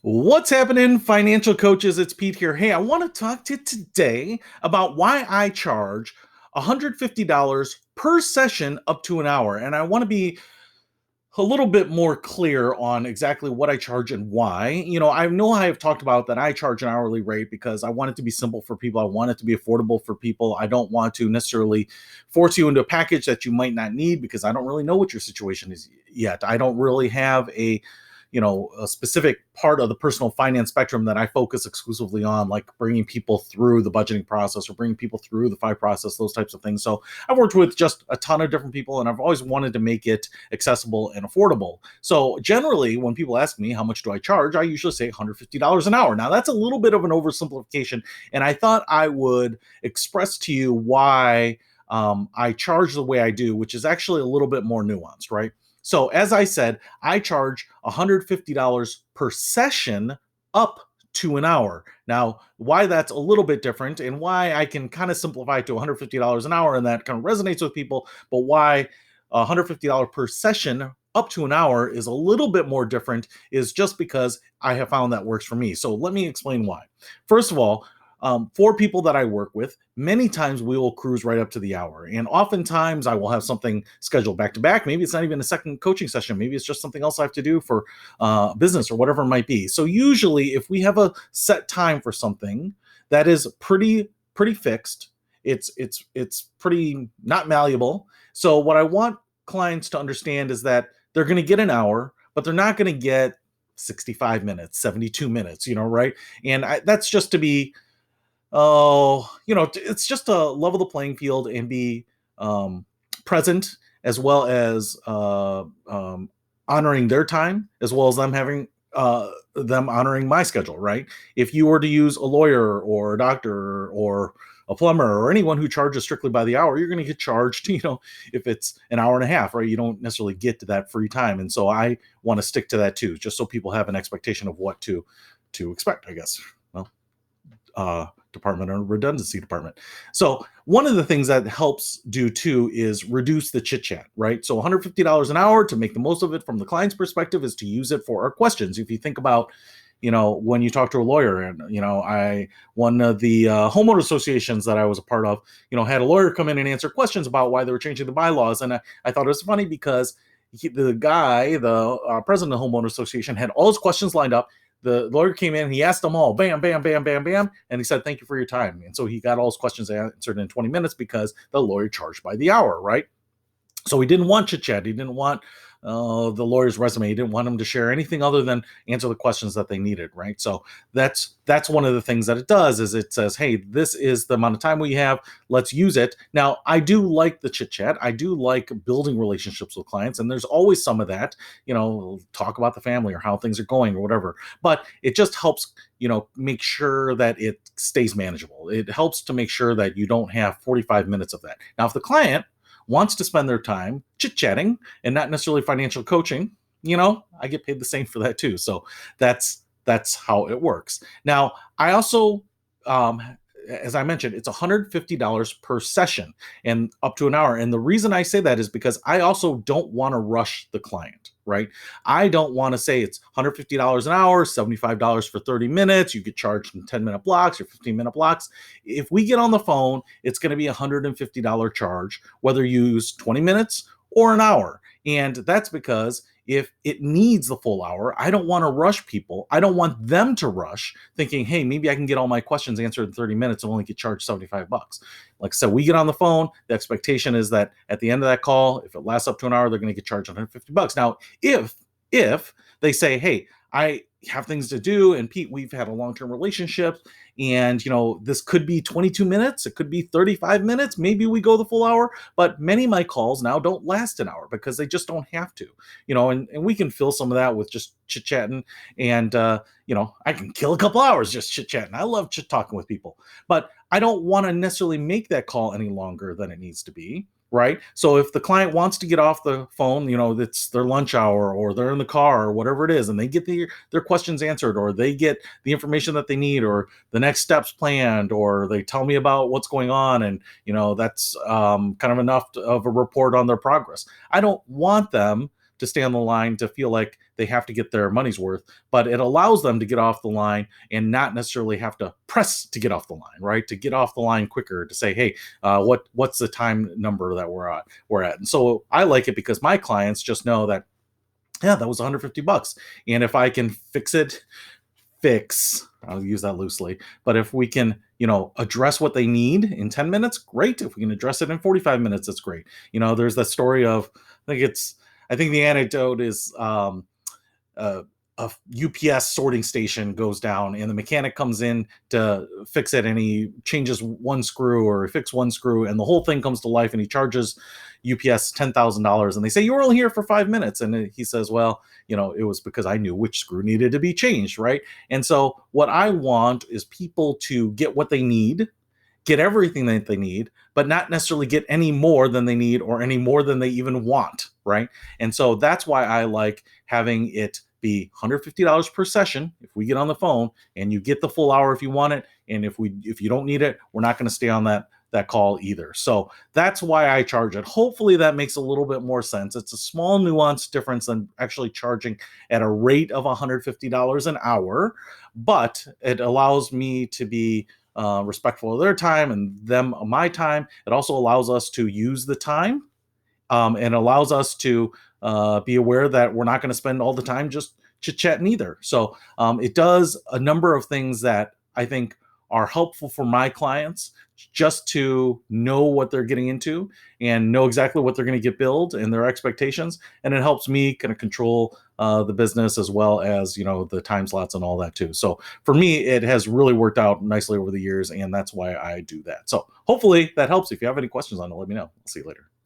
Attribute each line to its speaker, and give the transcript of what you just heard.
Speaker 1: What's happening, financial coaches? It's Pete here. Hey, I want to talk to you today about why I charge $150 per session up to an hour. And I want to be a little bit more clear on exactly what I charge and why. I know I have talked about that I charge an hourly rate because I want it to be simple for people. I want it to be affordable for people. I don't want to necessarily force you into a package that you might not need because I don't really know what your situation is yet. I don't really have a specific part of the personal finance spectrum that I focus exclusively on, like bringing people through the budgeting process or bringing people through the FI process, those types of things. So I've worked with just a ton of different people, and I've always wanted to make it accessible and affordable. So generally, when people ask me how much do I charge, I usually say $150 an hour. Now that's a little bit of an oversimplification, and I thought I would express to you why I charge the way I do, which is actually a little bit more nuanced, right? So, as I said, I charge $150 per session up to an hour. Now, why that's a little bit different and why I can kind of simplify it to $150 an hour and that kind of resonates with people, but why $150 per session up to an hour is a little bit more different is just because I have found that works for me. So, let me explain why. First of all, for people that I work with, many times we will cruise right up to the hour. And oftentimes I will have something scheduled back to back. Maybe it's not even a second coaching session. Maybe it's just something else I have to do for business or whatever it might be. So usually if we have a set time for something that is pretty fixed, it's pretty not malleable. So what I want clients to understand is that they're going to get an hour, but they're not going to get 65 minutes, 72 minutes, right? And that's just to be it's just to level the playing field and be present as well as honoring their time as well as them honoring my schedule, right? If you were to use a lawyer or a doctor or a plumber or anyone who charges strictly by the hour, you're going to get charged, if it's an hour and a half, right? You don't necessarily get to that free time. And so I want to stick to that too, just so people have an expectation of what to expect, I guess. Well, department or redundancy department. So one of the things that helps do too is reduce the chit chat, right? So $150 an hour to make the most of it from the client's perspective is to use it for our questions. If you think about, when you talk to a lawyer and, one of the homeowner associations that I was a part of, had a lawyer come in and answer questions about why they were changing the bylaws. And I thought it was funny because the president of the homeowner association had all his questions lined up. The lawyer came in, he asked them all, bam, bam, bam, bam, bam, and he said, "Thank you for your time." And so he got all his questions answered in 20 minutes because the lawyer charged by the hour, right? So he didn't want chit chat. He didn't want the lawyer's resume. He didn't want them to share anything other than answer the questions that they needed, right? So that's one of the things that it does is it says, hey, this is the amount of time we have. Let's use it. Now, I do like the chit chat. I do like building relationships with clients, and there's always some of that. Talk about the family or how things are going or whatever. But it just helps make sure that it stays manageable. It helps to make sure that you don't have 45 minutes of that. Now, if the client wants to spend their time chit-chatting and not necessarily financial coaching, I get paid the same for that too. So that's how it works. Now, I also, as I mentioned, it's $150 per session and up to an hour. And the reason I say that is because I also don't want to rush the client, right? I don't want to say it's $150 an hour, $75 for 30 minutes. You get charged in 10-minute blocks or 15-minute blocks. If we get on the phone, it's going to be a $150 charge, whether you use 20 minutes or an hour. And that's because if it needs the full hour, I don't want to rush people. I don't want them to rush thinking, hey, maybe I can get all my questions answered in 30 minutes and only get charged $75. Like I said, we get on the phone. The expectation is that at the end of that call, if it lasts up to an hour, they're going to get charged $150. Now, if they say, hey, I have things to do, and Pete, we've had a long-term relationship, and this could be 22 minutes, it could be 35 minutes, maybe we go the full hour. But many of my calls now don't last an hour because they just don't have to, and we can fill some of that with just chit-chatting, and I can kill a couple hours just chit-chatting. I love talking with people, but I don't want to necessarily make that call any longer than it needs to be. Right. So if the client wants to get off the phone, it's their lunch hour or they're in the car or whatever it is, and they get their questions answered, or they get the information that they need, or the next steps planned, or they tell me about what's going on. And, that's kind of enough of a report on their progress. I don't want them to stay on the line to feel like they have to get their money's worth, but it allows them to get off the line and not necessarily have to press to get off the line, right? To get off the line quicker, to say, hey, what's the time number that we're at. And so I like it because my clients just know that, yeah, that was $150. And if I can I'll use that loosely, but if we can, address what they need in 10 minutes, great. If we can address it in 45 minutes, that's great. There's that story of, I think the anecdote is, uh, a UPS sorting station goes down and the mechanic comes in to fix it, and he changes one screw or fix one screw, and the whole thing comes to life, and he charges UPS $10,000, and they say, you were only here for 5 minutes. And he says, well, it was because I knew which screw needed to be changed. Right. And so what I want is people to get what they need, get everything that they need, but not necessarily get any more than they need or any more than they even want. Right. And so that's why I like having it be $150 per session if we get on the phone, and you get the full hour if you want it. And if you don't need it, we're not going to stay on that call either. So that's why I charge it. Hopefully that makes a little bit more sense. It's a small nuance difference than actually charging at a rate of $150 an hour, but it allows me to be respectful of their time and them my time. It also allows us to use the time, and allows us to be aware that we're not going to spend all the time just chit-chatting either. So it does a number of things that I think are helpful for my clients, just to know what they're getting into and know exactly what they're going to get billed and their expectations. And it helps me kind of control the business, as well as, the time slots and all that too. So for me, it has really worked out nicely over the years, and that's why I do that. So hopefully that helps. If you have any questions on it, let me know. I'll see you later.